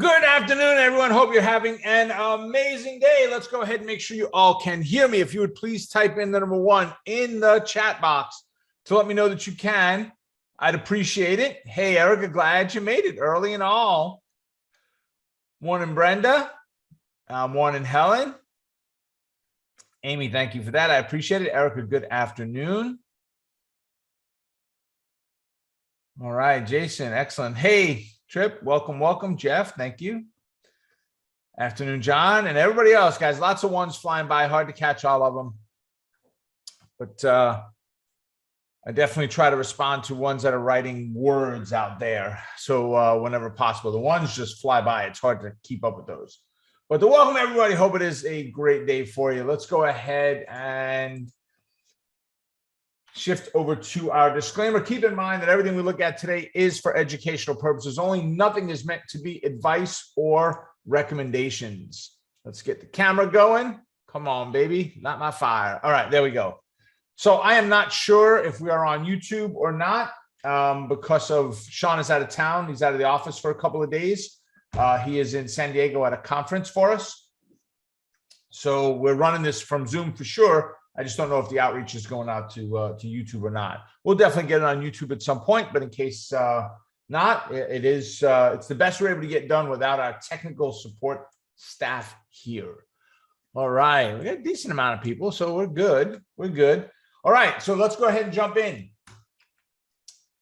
Good afternoon, everyone. Hope you're having an amazing day. Let's go ahead and make sure you all can hear me. If you would please type in the number 1 in the chat box to let me know that you can. I'd appreciate it. Hey, Erica, glad you made it early and all. Morning, Brenda. Morning, Helen. Amy, thank you for that. I appreciate it. Erica, good afternoon. All right, Jason, excellent. Hey, Trip, welcome. Jeff, thank you. Afternoon, John, and everybody else, guys. Lots of ones flying by. Hard to catch all of them. But I definitely try to respond to ones that are writing words out there. So whenever possible, the ones just fly by. It's hard to keep up with those. But to welcome everybody, hope it is a great day for you. Let's go ahead and shift over to our disclaimer. Keep in mind that everything we look at today is for educational purposes only. Nothing is meant to be advice or recommendations. Let's get the camera going. Come on, baby. Not my fire. All right, there we go. So I am not sure if we are on YouTube or not because of Sean is out of town. He's out of the office for a couple of days. He is in San Diego at a conference for us. So we're running this from Zoom for sure. I just don't know if the outreach is going out to YouTube or not. We'll definitely get it on YouTube at some point, but in case not, it's the best we're able to get done without our technical support staff here. All right, we got a decent amount of people, so we're good. We're good. All right, so let's go ahead and jump in.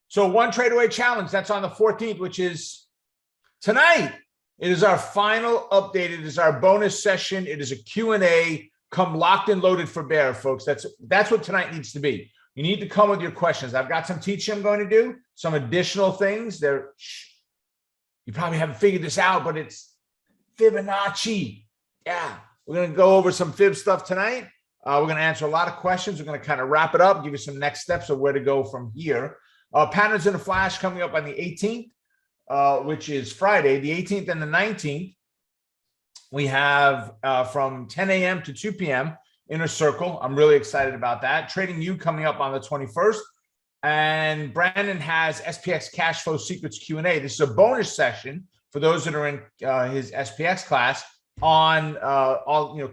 So one trade away challenge, that's on the 14th, which is tonight. It is our final update. It is our bonus session. It is a Q&A. Come locked and loaded for bear, folks. That's what tonight needs to be. You need to come with your questions. I've got some teaching I'm going to do, some additional things. You probably haven't figured this out, but it's Fibonacci. Yeah, we're going to go over some fib stuff tonight. We're going to answer a lot of questions. We're going to kind of wrap it up, give you some next steps of where to go from here. Patterns in a flash coming up on the 18th, which is Friday, the 18th and the 19th. We have from 10 a.m. to 2 p.m. Inner Circle. I'm really excited about that. Trading You coming up on the 21st. And Brandon has SPX Cash Flow Secrets Q&A. This is a bonus session for those that are in his SPX class on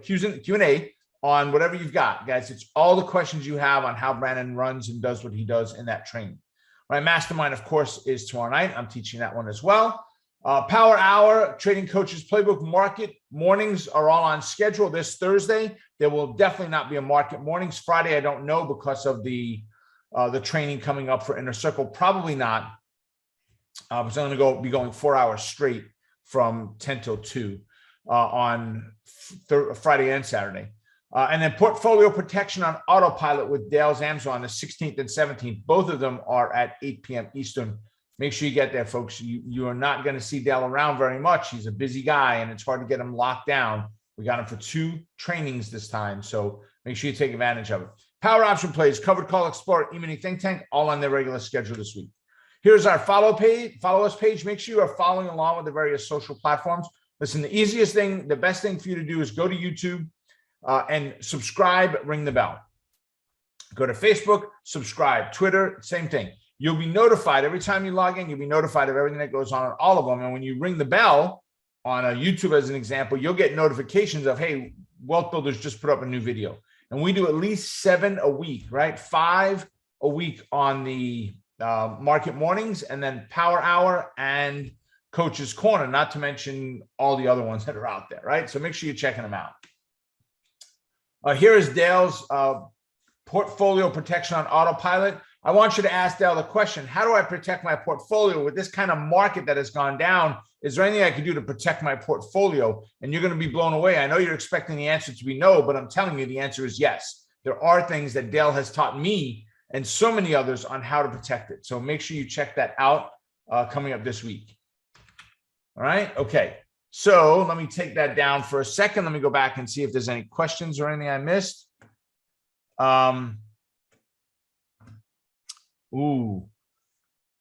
Q&A on whatever you've got, guys. It's all the questions you have on how Brandon runs and does what he does in that training. My mastermind, of course, is tomorrow night. I'm teaching that one as well. Power Hour, Trading Coaches Playbook Market Mornings are all on schedule this Thursday. There will definitely not be a market mornings. Friday, I don't know because of the training coming up for Inner Circle. Probably not. Because I'm going to be going 4 hours straight from 10 till 2 on Friday and Saturday. And then Portfolio Protection on Autopilot with Dale Zamzo on the 16th and 17th. Both of them are at 8 p.m. Eastern. Make sure you get there, folks. You are not going to see Dale around very much. He's a busy guy, and it's hard to get him locked down. We got him for 2 trainings this time, so make sure you take advantage of it. Power Option Plays, Covered Call Explorer, E-mini Think Tank, all on their regular schedule this week. Here's our follow us page. Make sure you are following along with the various social platforms. Listen, the easiest thing, the best thing for you to do is go to YouTube and subscribe, ring the bell. Go to Facebook, subscribe. Twitter, same thing. You'll be notified every time you log in. You'll be notified of everything that goes on all of them. And when you ring the bell on YouTube, as an example, you'll get notifications of, hey, Wealth Builders just put up a new video. And we do at least 7 a week, right? 5 a week on the market mornings, and then Power Hour and Coach's Corner, not to mention all the other ones that are out there, right? So make sure you're checking them out. Here is Dale's portfolio protection on autopilot. I want you to ask Dale the question, how do I protect my portfolio with this kind of market that has gone down? Is there anything I can do to protect my portfolio? And you're going to be blown away. I know you're expecting the answer to be no, but I'm telling you the answer is yes. There are things that Dale has taught me and so many others on how to protect it. So make sure you check that out coming up this week. All right. Okay. So let me take that down for a second. Let me go back and see if there's any questions or anything I missed.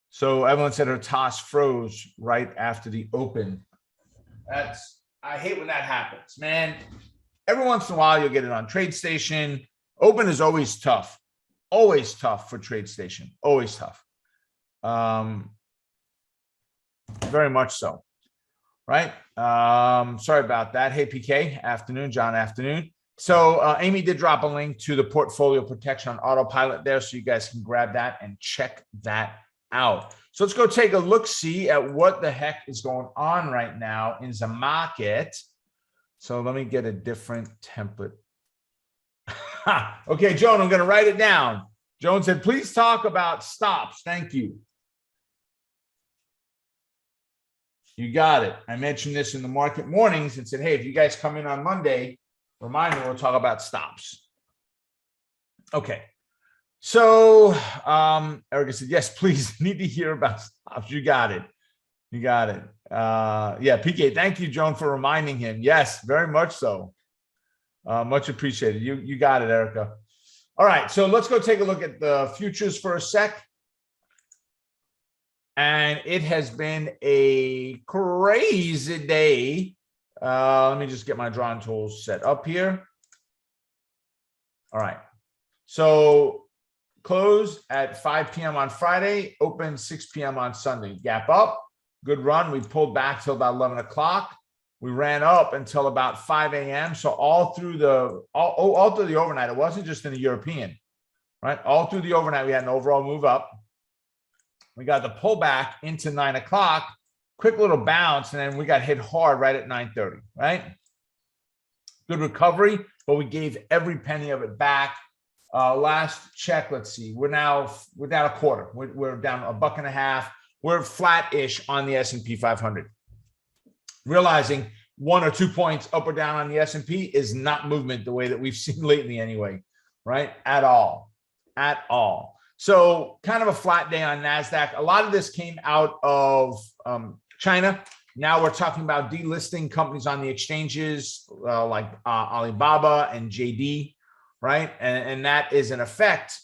So Evelyn said her toss froze right after the open. I hate when that happens, man. Every once in a while you'll get it on TradeStation. Open is always tough for TradeStation. Always tough. Very much so. right? Sorry about that. Hey, PK, afternoon, John, afternoon. So Amy did drop a link to the portfolio protection on autopilot there, so you guys can grab that and check that out. So let's go take a look, see at what the heck is going on right now in the market. So let me get a different template. Okay, Joan, I'm going to write it down. Joan said, please talk about stops. Thank you. You got it. I mentioned this in the market mornings and said, hey, if you guys come in on Monday, remind me, we'll talk about stops. Okay. So Erica said, yes, please, need to hear about stops. You got it. You got it. Yeah, PK, thank you, Joan, for reminding him. Yes, very much so. Much appreciated. You got it, Erica. All right, so let's go take a look at the futures for a sec. And it has been a crazy day. Let me just get my drawing tools set up here. All right. So closed at 5 p.m. on Friday, open 6 p.m. on Sunday. Gap up, good run. We pulled back till about 11 o'clock. We ran up until about 5 a.m. So all through the overnight, it wasn't just in the European, right? All through the overnight, we had an overall move up. We got the pullback into 9 o'clock, quick little bounce, and then we got hit hard right at 9:30, right? Good recovery, but we gave every penny of it back. Last check, let's see, we're down a quarter. We're down $1.50. We're flat-ish on the S&P 500. Realizing 1 or 2 points up or down on the S&P is not movement the way that we've seen lately anyway, right? At all. So kind of a flat day on NASDAQ. A lot of this came out of China. Now we're talking about delisting companies on the exchanges like Alibaba and JD, right? And that is an effect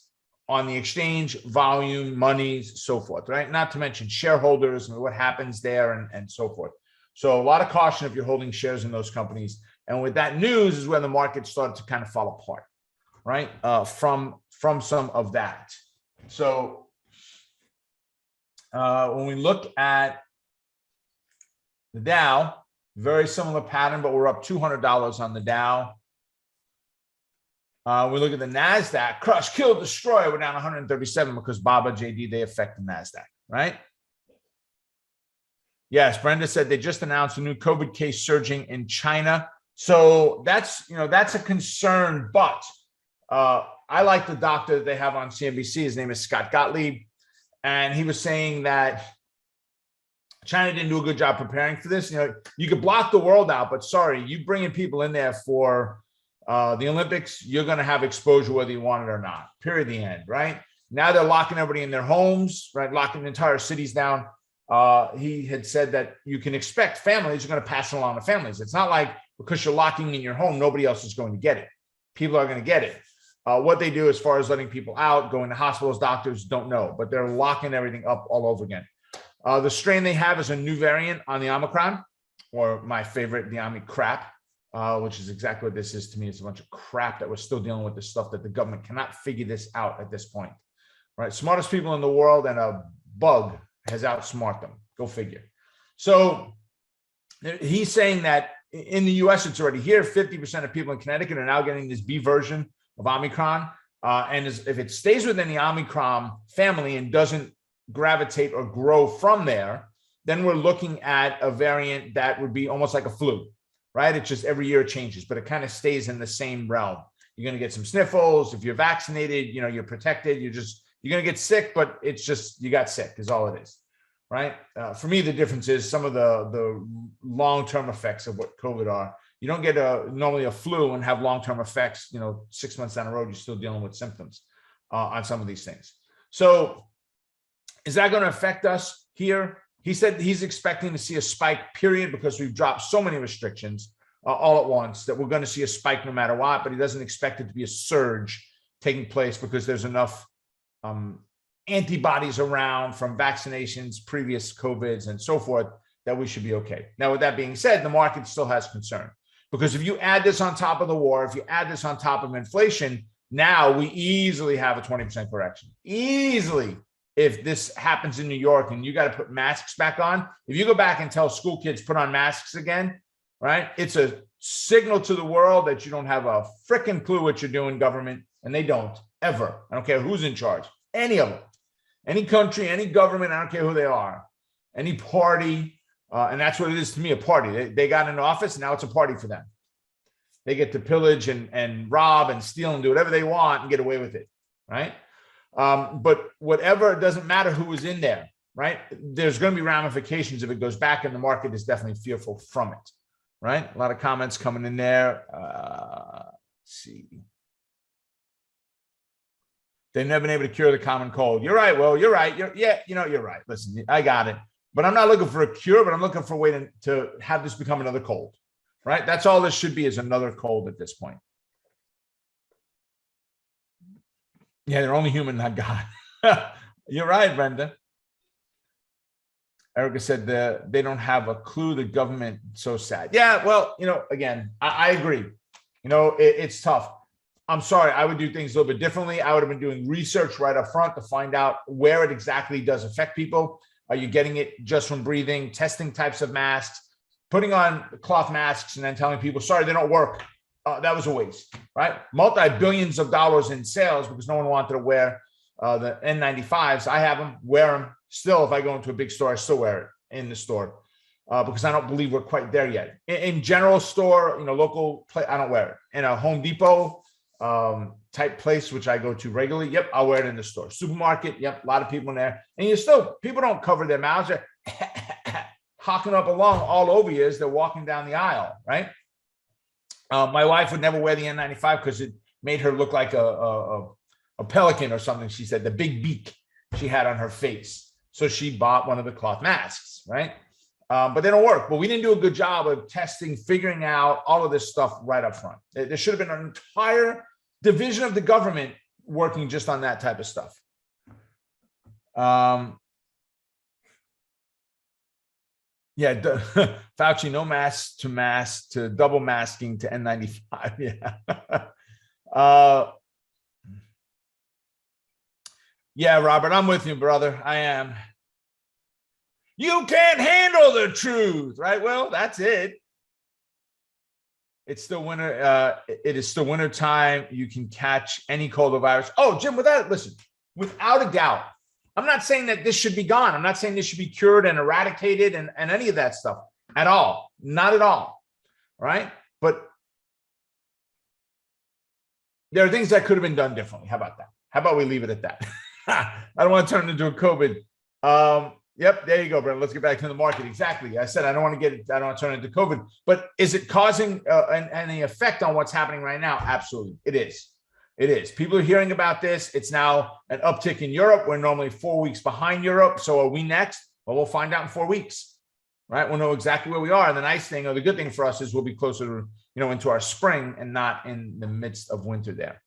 on the exchange, volume, monies, so forth, right? Not to mention shareholders and what happens there and so forth. So a lot of caution if you're holding shares in those companies. And with that news is when the market started to kind of fall apart, right? From some of that. So when we look at the Dow, very similar pattern, but we're up $200 on the Dow. We look at the NASDAQ, crush, kill, destroy. We're down 137 because BABA, JD, they affect the NASDAQ, right? Yes, Brenda said they just announced a new COVID case surging in China. So that's a concern, but I like the doctor that they have on CNBC. His name is Scott Gottlieb. And he was saying that China didn't do a good job preparing for this. You could block the world out, but sorry, you bringing people in there for the Olympics, you're going to have exposure whether you want it or not. Period. The end, right? Now they're locking everybody in their homes, right? Locking entire cities down. He had said that you can expect families are going to pass it along to families. It's not like because you're locking in your home, nobody else is going to get it. People are going to get it. What they do as far as letting people out, going to hospitals, doctors, don't know, but they're locking everything up all over again. The strain they have is a new variant on the Omicron, or my favorite, the Omicrap, which is exactly what this is to me. It's a bunch of crap that we're still dealing with, the stuff that the government cannot figure this out at this point, right? Smartest people in the world, and a bug has outsmart them. Go figure. So he's saying that in the US, it's already here. 50% of people in Connecticut are now getting this B version of Omicron. And if it stays within the Omicron family and doesn't gravitate or grow from there, then we're looking at a variant that would be almost like a flu, right? It's just every year it changes, but it kind of stays in the same realm. You're going to get some sniffles. If you're vaccinated, you're protected. You're going to get sick, but it's just, you got sick is all it is, right? For me, the difference is some of the long-term effects of what COVID are. You don't get normally a flu and have long-term effects, 6 months down the road, you're still dealing with symptoms on some of these things. So is that going to affect us here? He said he's expecting to see a spike, period, because we've dropped so many restrictions all at once that we're going to see a spike no matter what, but he doesn't expect it to be a surge taking place because there's enough antibodies around from vaccinations, previous COVIDs, and so forth, that we should be okay. Now, with that being said, the market still has concern because if you add this on top of the war, if you add this on top of inflation, now we easily have a 20% correction. Easily. if this happens in New York and you got to put masks back on. If you go back and tell school kids put on masks again, right? It's a signal to the world that you don't have a freaking clue what you're doing, government, and they don't ever. I don't care who's in charge, any of them, any country, any government. I don't care who they are, any party, and that's what it is to me, a party. They got in office, and now it's a party for them. They get to pillage and rob and steal and do whatever they want and get away with it, right? But whatever, it doesn't matter who was in there, right? There's going to be ramifications if it goes back, and the market is definitely fearful from it, right? A lot of comments coming in there. Let's see. They've never been able to cure the common cold. You're right. Well, you're right. You're right. Listen, I got it. But I'm not looking for a cure, but I'm looking for a way to have this become another cold, right? That's all this should be, is another cold at this point. Yeah, they're only human, not God. You're right, Brenda. Erica said they don't have a clue. The government, so sad. Yeah, well, again, I agree. It's tough. I'm sorry, I would do things a little bit differently. I would have been doing research right up front to find out where it exactly does affect people. Are you getting it just from breathing, testing types of masks, putting on cloth masks, and then telling people, sorry, they don't work. That was a waste, right? Multi-billions of dollars in sales because no one wanted to wear the N95s. I have them, wear them. Still, if I go into a big store, I still wear it in the store because I don't believe we're quite there yet. In general store, local place, I don't wear it. In a Home Depot type place, which I go to regularly, yep, I'll wear it in the store. Supermarket, yep, a lot of people in there. And people don't cover their mouths. They're hocking up along all over you as they're walking down the aisle, right? My wife would never wear the N95 because it made her look like a pelican or something. She said the big beak she had on her face. So she bought one of the cloth masks, right? But they don't work. But we didn't do a good job of testing, figuring out all of this stuff right up front. There should have been an entire division of the government working just on that type of stuff. Yeah, Fauci, no mask to double masking to N95. Yeah. Yeah, Robert, I'm with you, brother. I am. You can't handle the truth, right? Well, that's it. It's still winter. It is still winter time. You can catch any cold or virus. Oh, Jim, without a doubt, I'm not saying that this should be gone. I'm not saying this should be cured and eradicated and any of that stuff at all. Not at all. Right? But there are things that could have been done differently. How about that? How about we leave it at that? I don't want to turn it into a COVID. Yep, there you go, Brent. Let's get back to the market. Exactly. I said I don't want to turn it into COVID. But is it causing any effect on what's happening right now? Absolutely. It is. It is. People are hearing about this. It's now an uptick in Europe. We're normally 4 weeks behind Europe. So are we next? Well, we'll find out in 4 weeks, right? We'll know exactly where we are. And the nice thing, or the good thing for us, is we'll be closer to, into our spring and not in the midst of winter there.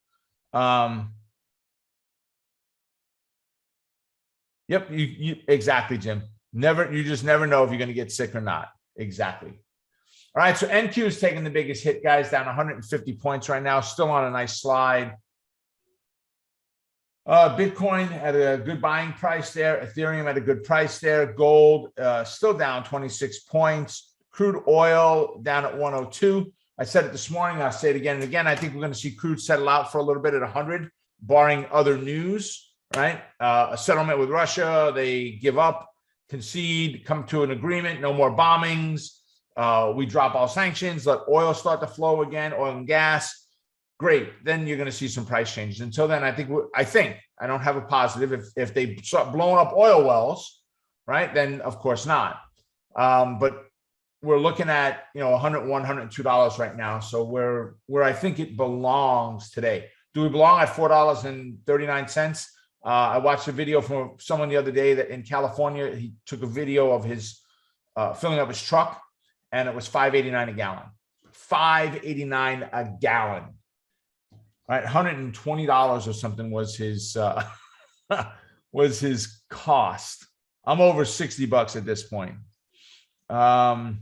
Yep, you exactly, Jim. You just never know if you're going to get sick or not. Exactly. All right, so NQ is taking the biggest hit, guys, down 150 points right now, still on a nice slide. Bitcoin at a good buying price there. Ethereum at a good price there. Gold still down 26 points. Crude oil down at 102. I said it this morning. I'll say it again and again. I think we're going to see crude settle out for a little bit at 100, barring other news, right? A settlement with Russia. They give up, concede, come to an agreement. No more bombings. We drop all sanctions. Let oil start to flow again, oil and gas. Great. Then you're going to see some price changes. Until then, I think I don't have a positive. If they start blowing up oil wells, right, then of course not. But we're looking at, $101, $102 right now. So where I think it belongs today. Do we belong at $4.39? I watched a video from someone the other day that in California, he took a video of his filling up his truck, and it was $5.89 a gallon. $5.89 a gallon. Right, $120 or something was his cost. I'm over $60 at this point. All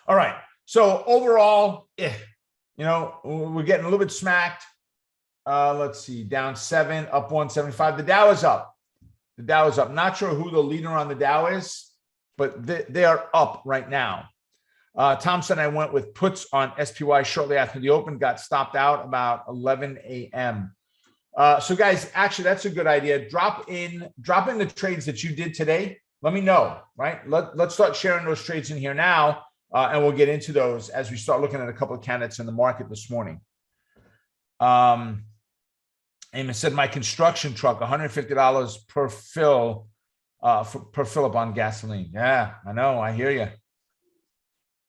right. So overall, we're getting a little bit smacked. Let's see, down 7, up 175. The Dow is up. The Dow is up. Not sure who the leader on the Dow is, but they are up right now. Tom said I went with puts on SPY shortly after the open, got stopped out about 11 a.m. So guys, actually, that's a good idea. Drop in the trades that you did today. Let me know, right? Let's start sharing those trades in here now, and we'll get into those as we start looking at a couple of candidates in the market this morning. Eamon said my construction truck, $150 per fill, per fill up on gasoline. Yeah, I know. I hear you.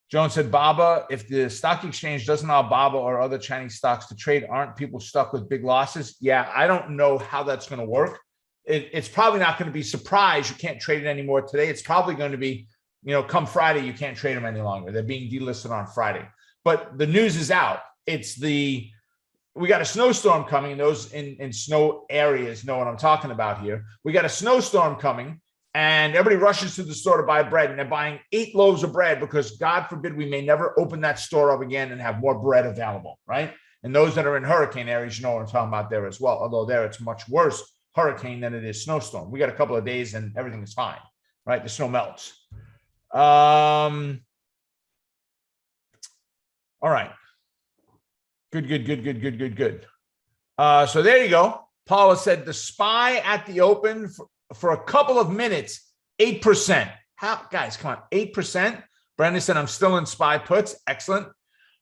Joan said, Baba, if the stock exchange doesn't allow Baba or other Chinese stocks to trade, aren't people stuck with big losses? Yeah, I don't know how that's going to work. It's probably not going to be surprise. You can't trade it anymore today. It's probably going to be, come Friday, you can't trade them any longer. They're being delisted on Friday. But the news is out. We got a snowstorm coming. Those in snow areas know what I'm talking about here. We got a snowstorm coming. And everybody rushes to the store to buy bread, and they're buying 8 loaves of bread because, God forbid, we may never open that store up again and have more bread available, right? And those that are in hurricane areas, you know what I'm talking about there as well. Although there it's much worse hurricane than it is snowstorm. We got a couple of days and everything is fine, right? The snow melts. All right. Good. So there you go. Paula said the SPY at the open for a couple of minutes, 8%. How, guys, come on, 8%. Brandon said, I'm still in SPY puts. Excellent.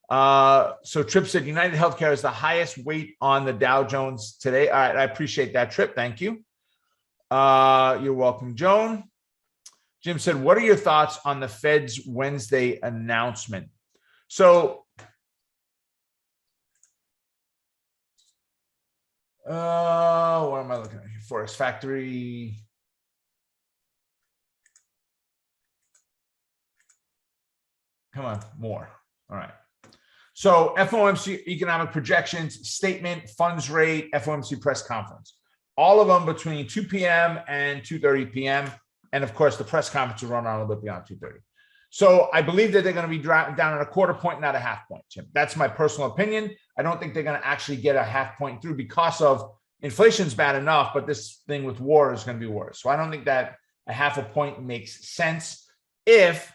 So Tripp said, United Healthcare is the highest weight on the Dow Jones today. All right, I appreciate that, Tripp. Thank you. You're welcome, Joan. Jim said, what are your thoughts on the Fed's Wednesday announcement? So, what am I looking at here? Forest Factory. Come on, more. All right. So FOMC economic projections, statement, funds rate, FOMC press conference. All of them between 2 p.m. and 2:30 p.m. And of course, the press conference will run on a little bit beyond 2:30. So I believe that they're going to be down at a quarter point, not a half point, Jim. That's my personal opinion. I don't think they're going to actually get a half point through because of inflation's bad enough, but this thing with war is going to be worse. So I don't think that a half a point makes sense if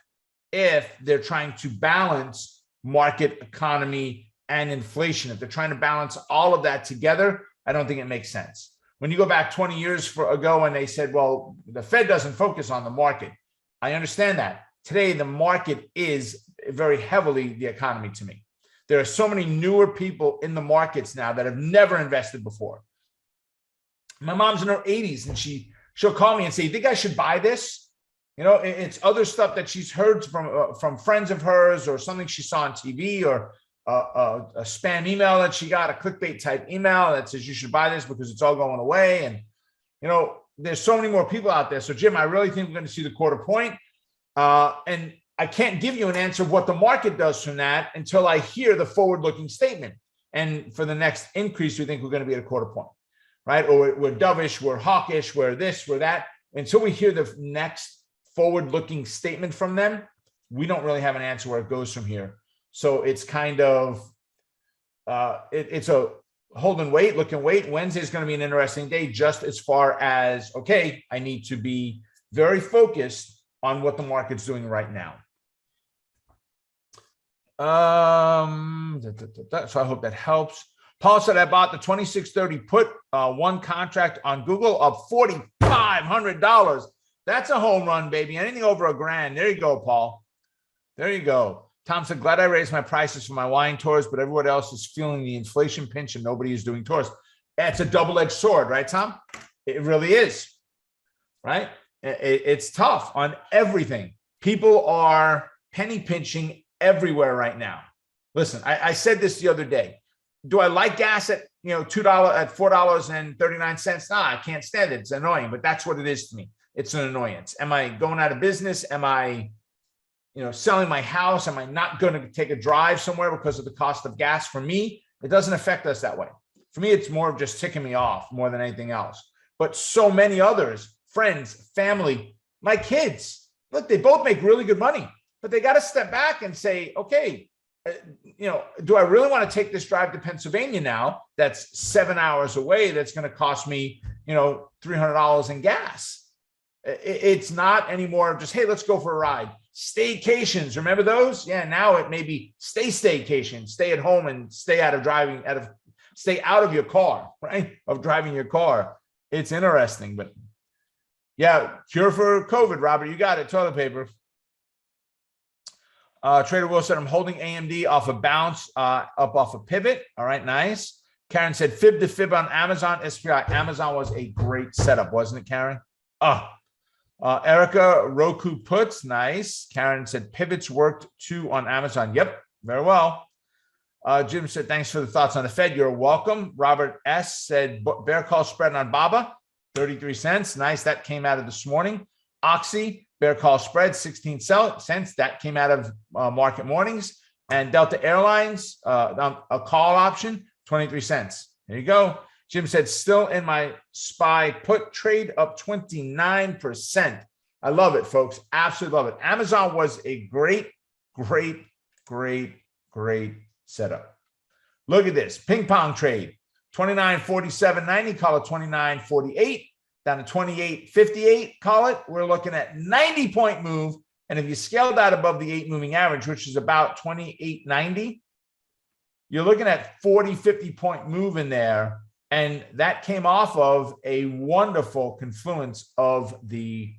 they're trying to balance market economy and inflation. If they're trying to balance all of that together, I don't think it makes sense. When you go back 20 years ago and they said, well, the Fed doesn't focus on the market. I understand that. Today, the market is very heavily the economy to me. There are so many newer people in the markets now that have never invested before. My mom's in her 80s and she'll call me and say, you think I should buy this? It's other stuff that she's heard from friends of hers or something she saw on TV or a spam email that she got, a clickbait type email that says you should buy this because it's all going away. And, there's so many more people out there. So, Jim, I really think we're going to see the quarter point. And I can't give you an answer of what the market does from that until I hear the forward-looking statement. And for the next increase, we think we're going to be at a quarter point, right? Or we're dovish, we're hawkish, we're this, we're that. Until we hear the next forward-looking statement from them, we don't really have an answer where it goes from here. So it's kind of, it's a hold and wait, look and wait. Wednesday is going to be an interesting day just as far as, okay, I need to be very focused on what the market's doing right now. So I hope that helps. Paul said, I bought the 2630 put, one contract on Google up $4,500. That's a home run, baby. Anything over $1,000. There you go, Paul. There you go. Tom said, glad I raised my prices for my wine tours, but everyone else is feeling the inflation pinch and nobody is doing tours. It's a double-edged sword, right, Tom? It really is, right? It's tough on everything. People are penny pinching everywhere right now. Listen, I said this the other day. Do I like gas at $4.39? Nah, I can't stand it. It's annoying, but that's what it is to me. It's an annoyance. Am I going out of business? Am I selling my house? Am I not going to take a drive somewhere because of the cost of gas? For me, it doesn't affect us that way. For me, it's more of just ticking me off more than anything else. But so many others, friends, family, my kids, look, they both make really good money, but they got to step back and say, okay, do I really want to take this drive to Pennsylvania now? That's 7 hours away. That's going to cost me, $300 in gas. It's not anymore just, hey, let's go for a ride. Staycations, remember those? Yeah, now it may be staycation, stay at home and stay out of your car, right? Of driving your car. It's interesting, but yeah, cure for COVID, Robert. You got it. Toilet paper. Trader Will said, I'm holding AMD off a bounce, up off a pivot. All right, nice. Karen said, fib to fib on Amazon, SPI. Amazon was a great setup, wasn't it, Karen? Erica, Roku puts, nice. Karen said, pivots worked too on Amazon. Yep, very well. Jim said, thanks for the thoughts on the Fed. You're welcome. Robert S. said, bear call spread on BABA, 33 cents. Nice, that came out of this morning. Oxy, bear call spread, 16 cents. That came out of market mornings. And Delta Airlines, a call option, 23 cents. There you go. Jim said, still in my SPY put trade up 29%. I love it, folks. Absolutely love it. Amazon was a great setup. Look at this ping pong trade, 29.4790, call it 29.48, down to 28.58, call it. We're looking at 90-point move. And if you scale that above the 8 moving average, which is about 28.90, you're looking at 40, 50-point move in there. And that came off of a wonderful confluence of the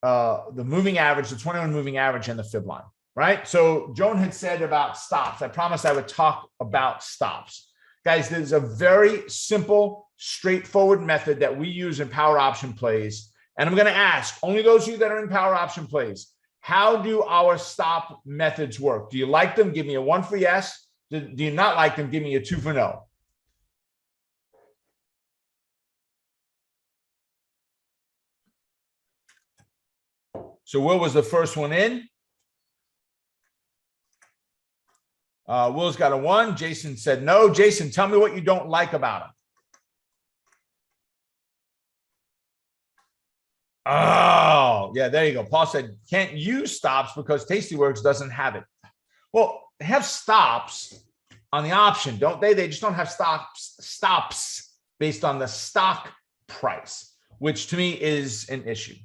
moving average, the 21 moving average and the fib line, right? So Joan had said about stops. I promised I would talk about stops. Guys, there's a very simple, straightforward method that we use in power option plays. And I'm going to ask only those of you that are in power option plays, how do our stop methods work? Do you like them? Give me a 1 for yes. Do you not like them? Give me a 2 for no. So Will was the first one in. Will's got a 1. Jason said no. Jason, tell me what you don't like about him. Oh, yeah, there you go. Paul said can't use stops because Tastyworks doesn't have it. Well, they have stops on the option, don't they? They just don't have stops based on the stock price, which to me is an issue.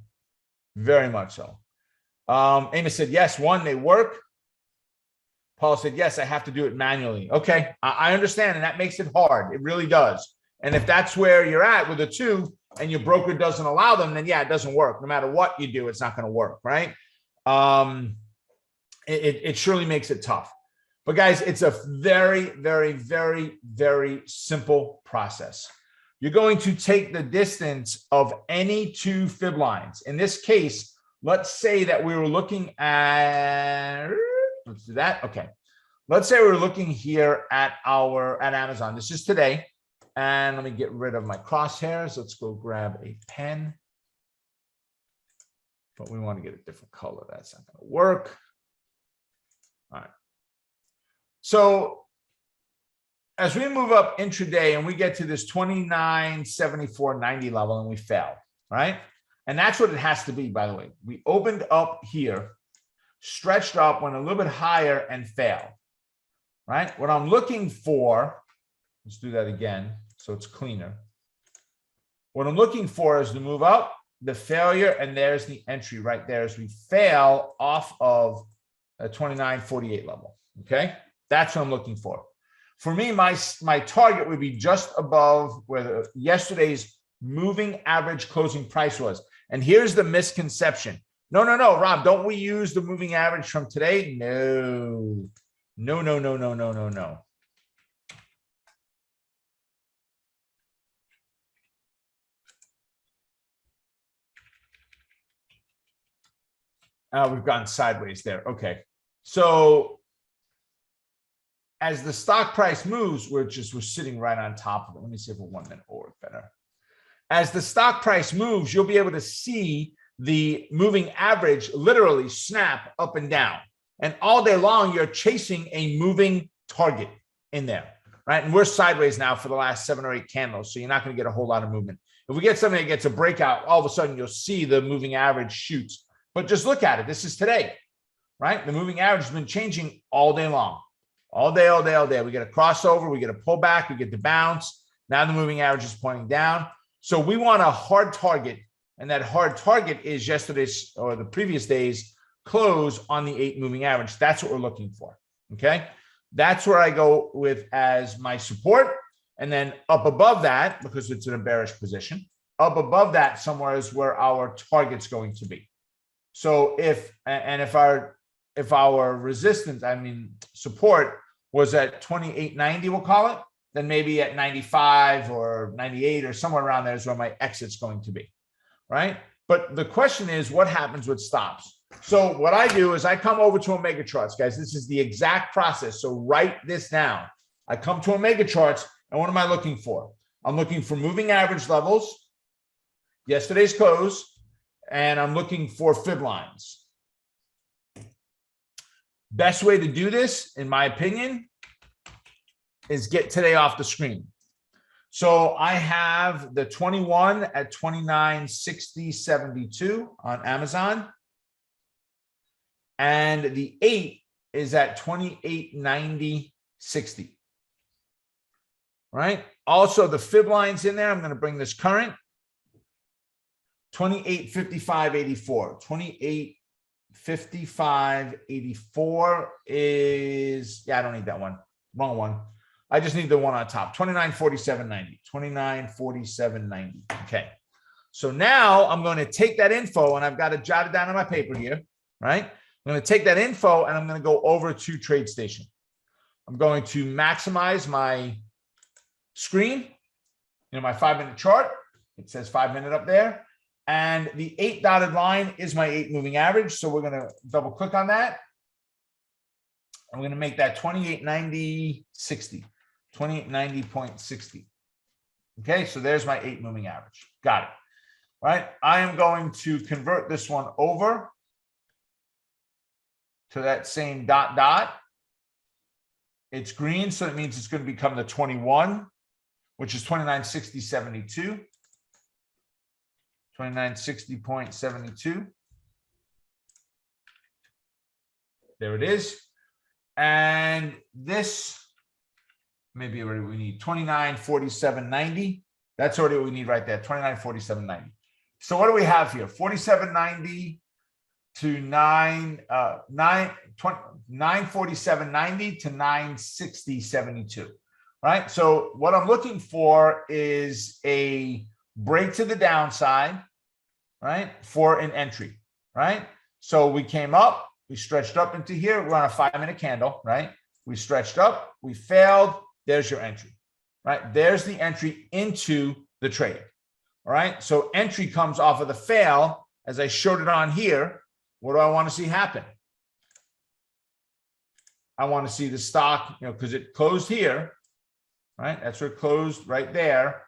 Very much so. Amos said, yes, 1, they work. Paul said, yes, I have to do it manually. Okay, I understand, and that makes it hard. It really does. And if that's where you're at with a 2 and your broker doesn't allow them, then yeah, it doesn't work. No matter what you do, it's not going to work, right? It surely makes it tough. But guys, it's a very, very, very, very simple process. You're going to take the distance of any 2 fib lines. In this case, let's say that we were looking at, let's do that. Okay. Let's say we're looking here at Amazon. This is today. And let me get rid of my crosshairs. Let's go grab a pen. But we want to get a different color. That's not going to work. All right. So as we move up intraday and we get to this 29.7490 level and we fail, right? And that's what it has to be, by the way. We opened up here, stretched up, went a little bit higher and failed, right? What I'm looking for, let's do that again so it's cleaner. What I'm looking for is to move up, the failure, and there's the entry right there as we fail off of a 29.48 level, okay? That's what I'm looking for. For me, my target would be just above where yesterday's moving average closing price was. And here's the misconception. No, Rob, don't we use the moving average from today? No. We've gone sideways there. Okay. So as the stock price moves, we're sitting right on top of it. Let me see if a 1 minute will work better. As the stock price moves, you'll be able to see the moving average literally snap up and down. And all day long, you're chasing a moving target in there, right? And we're sideways now for the last 7 or 8 candles, so you're not going to get a whole lot of movement. If we get something that gets a breakout, all of a sudden you'll see the moving average shoots. But just look at it. This is today. right? The moving average has been changing all day long, all day, all day, all day. We get a crossover, we get a pullback, we get the bounce. Now the moving average is pointing down. So we want a hard target, and that hard target is yesterday's or the previous day's close on the 8 moving average. That's what we're looking for, okay? That's where I go with as my support. And then up above that, because it's in a bearish position, up above that somewhere is where our target's going to be. So if our resistance, support was at 28.90, we'll call it, then maybe at 95 or 98 or somewhere around there is where my exit's going to be, right? But the question is, what happens with stops? So what I do is I come over to Omega charts, guys. This is the exact process. So write this down. I come to Omega charts, and what am I looking for? I'm looking for moving average levels, yesterday's close, and I'm looking for fib lines. Best way to do this, in my opinion, is get today off the screen. So I have the 21 at 29.60.72 on Amazon. And the 8 is at 28.90.60. Right? Also, the fib line's in there. I'm going to bring this current. 28.55.84. 28.55.84 is, yeah, I don't need that one. Wrong one. I just need the one on top. 29.47.90. 29.47.90. Okay. So now I'm going to take that info, and I've got it jotted down on my paper here, right? I'm going to take that info and I'm going to go over to TradeStation. I'm going to maximize my screen, my 5-minute chart. It says 5-minute up there. And the 8 dotted line is my 8 moving average. So we're going to double click on that. I'm going to make that 28.90.60, 28.90.60. Okay, so there's my 8 moving average. Got it. All right. I am going to convert this one over to that same dot. It's green, so it means it's going to become the 21, which is 29.60.72. 29.60.72. There it is. And this maybe already we need 29.47.90. That's already what we need right there. 29.47.90. So what do we have here? 47.90 to 947.90 to 960.72. Right. So what I'm looking for is a break to the downside, right, for an entry, right? So we came up, we stretched up into here. We're on a 5-minute candle, right? We stretched up, we failed. There's your entry, right? There's the entry into the trade, all right? So entry comes off of the fail, as I showed it on here. What do I want to see happen? I want to see the stock, because it closed here, right? That's where it closed right there.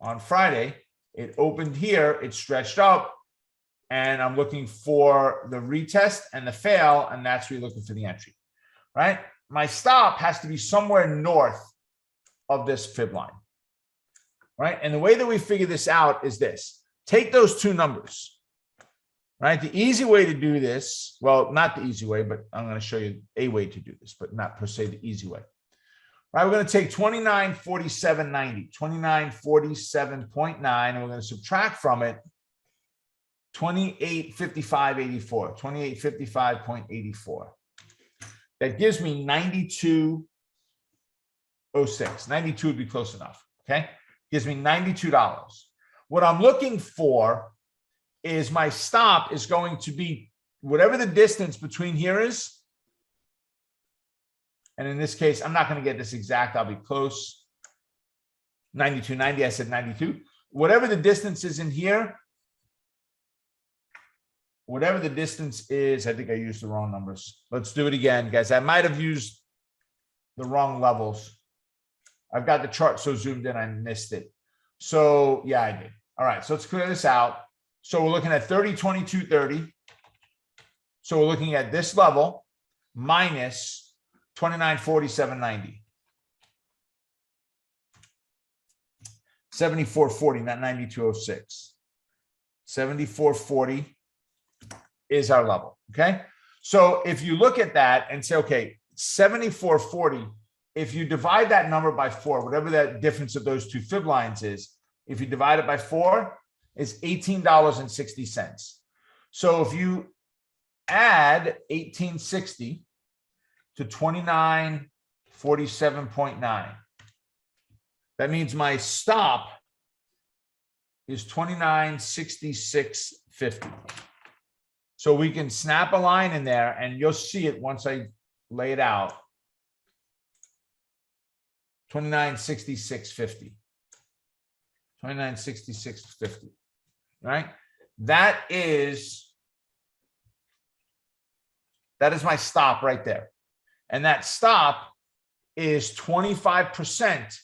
On Friday, it opened here, it stretched up, and I'm looking for the retest and the fail, and that's where you're looking for the entry, right? My stop has to be somewhere north of this fib line, right? And the way that we figure this out is this. Take those two numbers, right? The easy way to do this, well, not the easy way, but I'm going to show you a way to do this, but not per se the easy way. Right, we're going to take 29.47.90, 29.47.9, and we're going to subtract from it 28.55.84, 28.55.84. That gives me 92.06. 92 would be close enough. Okay, gives me $92. What I'm looking for is my stop is going to be whatever the distance between here is. And in this case, I'm not going to get this exact. I'll be close. 92.90. I said 92. Whatever the distance is in here, whatever the distance is, I think I used the wrong numbers. Let's do it again, guys. I might have used the wrong levels. I've got the chart so zoomed in, I missed it. So yeah, I did. All right, so let's clear this out. So we're looking at 30.22.30. So we're looking at this level minus 29.47.90. 74.40, not 92.06. 74.40 is our level. Okay. So if you look at that and say, okay, 74.40, if you divide that number by 4, whatever that difference of those two fib lines is, if you divide it by 4, it's $18.60. So if you add 1860 to 2947.9, that means my stop is 2966.50. So we can snap a line in there and you'll see it once I lay it out. 2966.50. 2966.50. Right? That is my stop right there. And that stop is 25%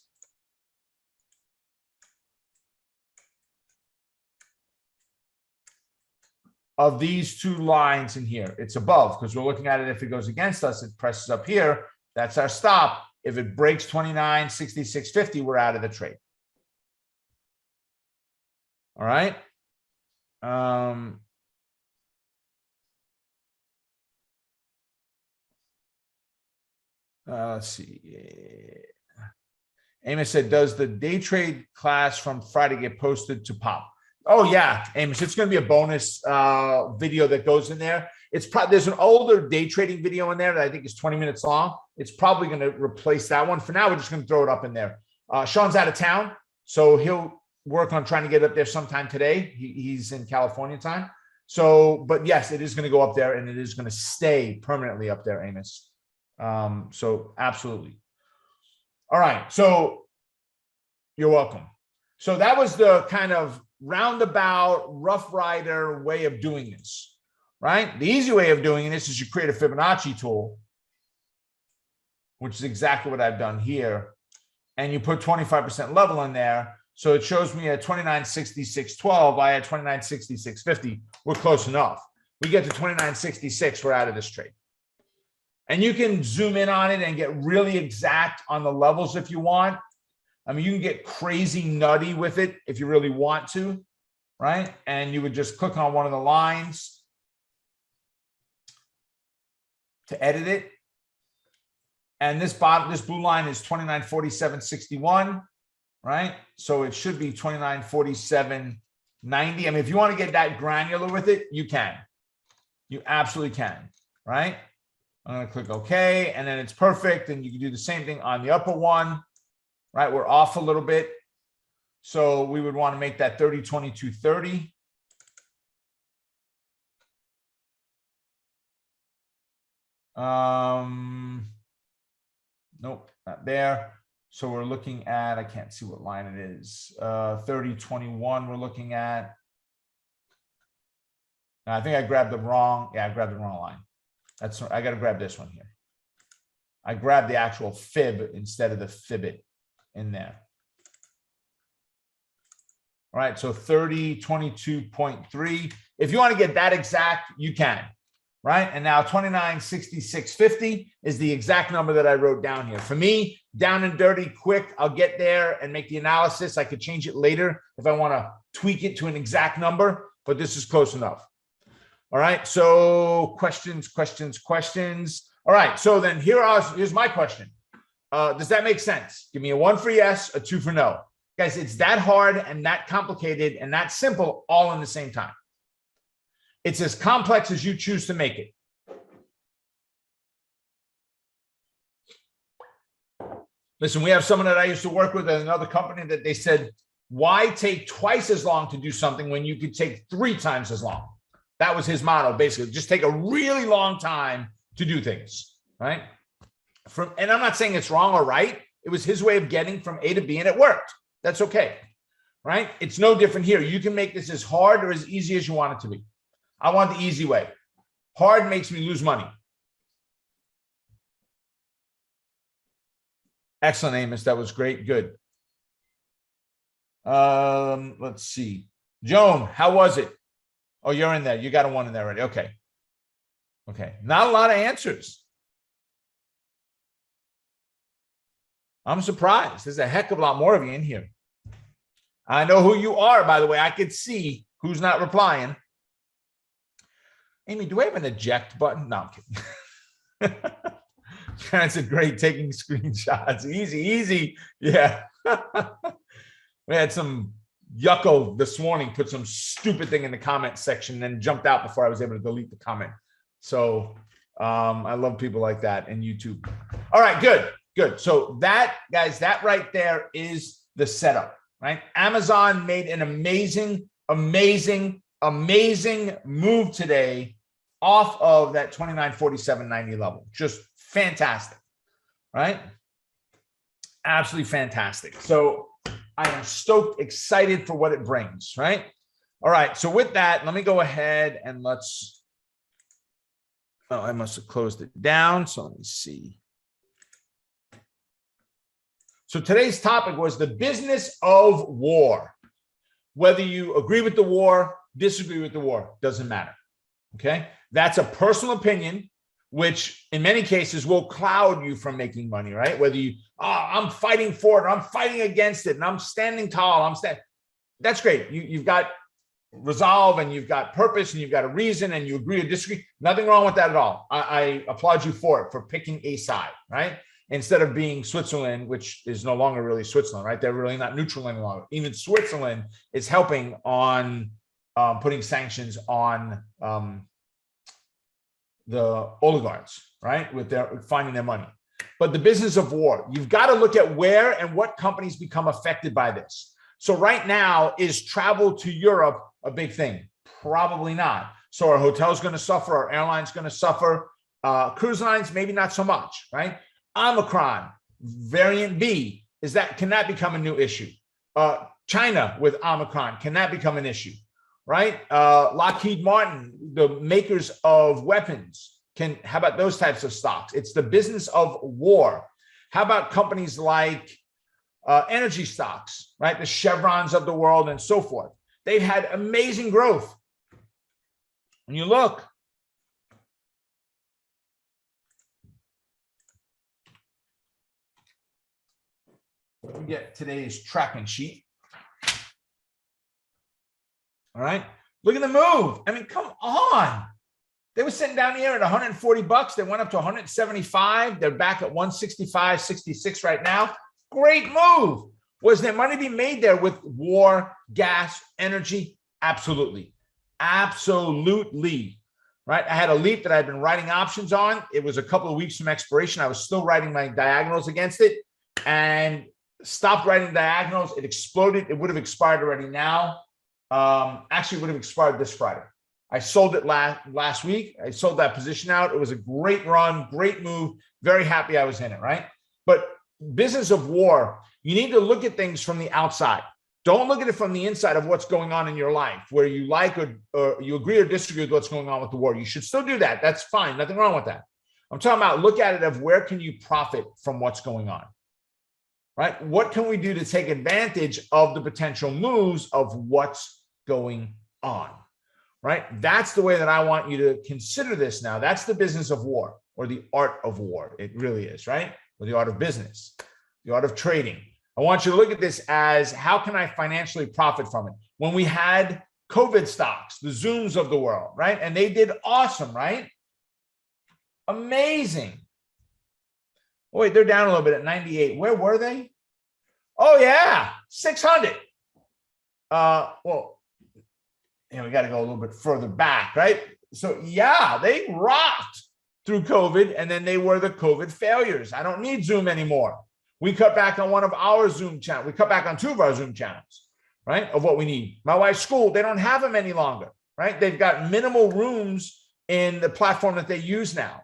of these two lines in here. It's above because we're looking at it. If it goes against us, it presses up here. That's our stop. If it breaks 2966.50, we're out of the trade. All right. Let's see. Amos said, does the day trade class from Friday get posted to Pop? Oh yeah, Amos, it's going to be a bonus video that goes in there. It's probably, there's an older day trading video in there that I think is 20 minutes long. It's probably going to replace that one. For now, we're just going to throw it up in there. Sean's out of town, so he'll work on trying to get up there sometime today. He's in California time. So, but yes, it is going to go up there and it is going to stay permanently up there, Amos. So absolutely. All right. So you're welcome. So that was the kind of roundabout Rough Rider way of doing this, right? The easy way of doing this is you create a Fibonacci tool, which is exactly what I've done here. And you put 25% level in there. So it shows me at 2966.12, I had 2966.50. We're close enough. We get to 2966, we're out of this trade. And you can zoom in on it and get really exact on the levels if you want. I mean, you can get crazy nutty with it if you really want to, right? And you would just click on one of the lines to edit it. And this blue line is 2947.61, right? So it should be 2947.90. I mean, if you want to get that granular with it, you can. You absolutely can, right? I'm going to click OK, and then it's perfect. And you can do the same thing on the upper one, right? We're off a little bit. So we would want to make that 30.22.30. Nope, not there. So we're looking at, I can't see what line it is. 30.21 we're looking at. Now, I think I grabbed the wrong, I grabbed the wrong line. I got to grab this one here. I grabbed the actual fib instead of the fibit in there. All right, so 30.22.3. If you want to get that exact, you can, right? And now 2966.50 is the exact number that I wrote down here. For me, down and dirty, quick, I'll get there and make the analysis. I could change it later if I want to tweak it to an exact number, but this is close enough. All right, so questions. All right, so then here's my question. Does that make sense? Give me a 1 for yes, a 2 for no. Guys, it's that hard and that complicated and that simple all in the same time. It's as complex as you choose to make it. Listen, we have someone that I used to work with at another company that they said, why take twice as long to do something when you could take 3 times as long? That was his motto, basically. Just take a really long time to do things, right? And I'm not saying it's wrong or right. It was his way of getting from A to B, and it worked. That's okay, right? It's no different here. You can make this as hard or as easy as you want it to be. I want the easy way. Hard makes me lose money. Excellent, Amos. That was great. Good. Let's see. Joan, how was it? Oh, you're in there. You got a 1 in there already. Okay. Okay. Not a lot of answers. I'm surprised. There's a heck of a lot more of you in here. I know who you are, by the way. I could see who's not replying. Amy, do we have an eject button? No, I'm kidding. That's a great taking screenshots. Easy, easy. Yeah. We had some yucko this morning, put some stupid thing in the comment section, and then jumped out before I was able to delete the comment. So I love people like that in YouTube. All right, good, good. So that, guys, that right there is the setup, right? Amazon made an amazing move today off of that 29.47.90 level. Just fantastic, right? Absolutely fantastic. So I am stoked, excited for what it brings, right? All right, so with that, let me go ahead and let's, oh, I must have closed it down. So let me see. So today's topic was the business of war. Whether you agree with the war, disagree with the war, doesn't matter, okay? That's a personal opinion, which in many cases will cloud you from making money, right? Whether you, oh, I'm fighting for it, or I'm fighting against it, and I'm standing tall, that's great. You've got resolve, and you've got purpose, and you've got a reason, and you agree or disagree. Nothing wrong with that at all. I applaud you for it, for picking a side, right? Instead of being Switzerland, which is no longer really Switzerland, right? They're really not neutral any longer. Even Switzerland is helping on putting sanctions on the oligarchs, right? With their finding their money. But the business of war, you've got to look at where and what companies become affected by this. So right now, is travel to Europe a big thing? Probably not. So our hotel's going to suffer, our airline's going to suffer, cruise lines, maybe not so much, right? Omicron, variant B, can that become a new issue? China with Omicron, can that become an issue, right? Lockheed Martin, the makers of weapons, how about those types of stocks? It's the business of war. How about companies like energy stocks, right? The Chevrons of the world and so forth. They've had amazing growth. When you look, we get today's tracking sheet. All right. Look at the move. I mean, come on. They were sitting down here at 140 bucks. They went up to 175. They're back at 165, 66 right now. Great move. Was there money to be made there with war, gas, energy? Absolutely. Absolutely. Right. I had a leap that I'd been writing options on. It was a couple of weeks from expiration. I was still writing my diagonals against it, and stopped writing diagonals. It exploded. It would have expired already now. Actually, it would have expired this Friday. I sold it last week. I sold that position out. It was a great run, great move. Very happy I was in it, right? But business of war, you need to look at things from the outside. Don't look at it from the inside of what's going on in your life, where you like or you agree or disagree with what's going on with the war. You should still do that. That's fine. Nothing wrong with that. I'm talking about look at it of where can you profit from what's going on. Right? What can we do to take advantage of the potential moves of what's going on? Right? That's the way that I want you to consider this now. That's the business of war, or the art of war. It really is, right? Or the art of business, the art of trading. I want you to look at this as, how can I financially profit from it? When we had COVID stocks, the Zooms of the world, right? And they did awesome, right? Amazing. Oh, wait, they're down a little bit at 98. Where were they? Oh, yeah, 600. Well, we got to go a little bit further back, right? So, yeah, they rocked through COVID, and then they were the COVID failures. I don't need Zoom anymore. We cut back on one of our Zoom channels. We cut back on two of our Zoom channels, right, of what we need. My wife's school, they don't have them any longer, right? They've got minimal rooms in the platform that they use now.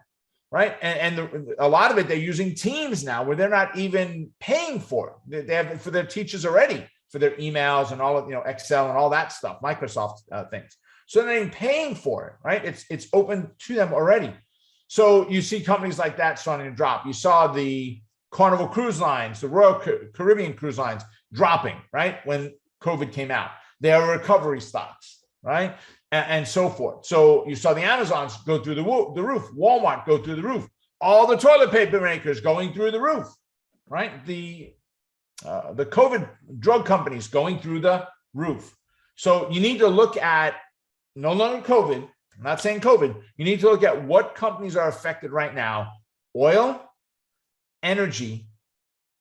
Right. And a lot of it, they're using Teams now, where they're not even paying for it. They have it for their teachers already, for their emails and all of, Excel and all that stuff, Microsoft things. So they're not paying for it. Right. It's open to them already. So you see companies like that starting to drop. You saw the Carnival Cruise Lines, the Royal Caribbean Cruise Lines dropping, right, when COVID came out. They are recovery stocks, right? And so forth. So you saw the Amazons go through the roof, Walmart go through the roof, all the toilet paper makers going through the roof, right? The COVID drug companies going through the roof. So you need to look at no longer COVID, I'm not saying COVID. You need to look at what companies are affected right now. Oil, energy,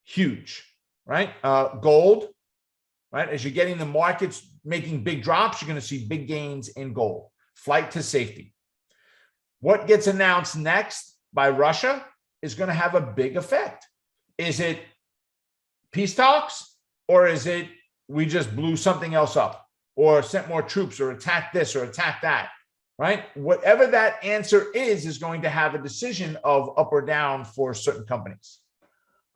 huge, right? Gold, right? As you're getting the markets making big drops, you're going to see big gains in gold. Flight to safety. What gets announced next by Russia is going to have a big effect. Is it peace talks, or is it we just blew something else up or sent more troops or attacked this or attacked that, right? Whatever that answer is going to have a decision of up or down for certain companies,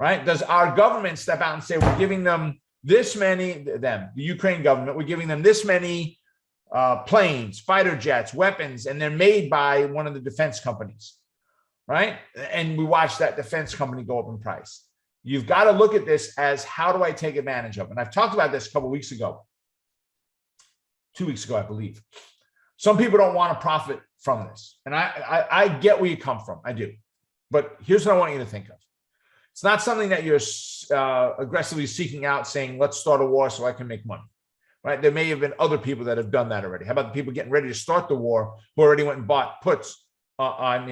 right? Does our government step out and say, we're giving them this many, the Ukraine government, we're giving them this many planes, fighter jets, weapons, and they're made by one of the defense companies, right? And we watch that defense company go up in price. You've got to look at this as, how do I take advantage of it? And I've talked about this a couple of weeks ago, 2 weeks ago, I believe. Some people don't want to profit from this. And I get where you come from. I do. But here's what I want you to think of. It's not something that you're aggressively seeking out saying, let's start a war so I can make money, right? There may have been other people that have done that already. How about the people getting ready to start the war who already went and bought puts, bought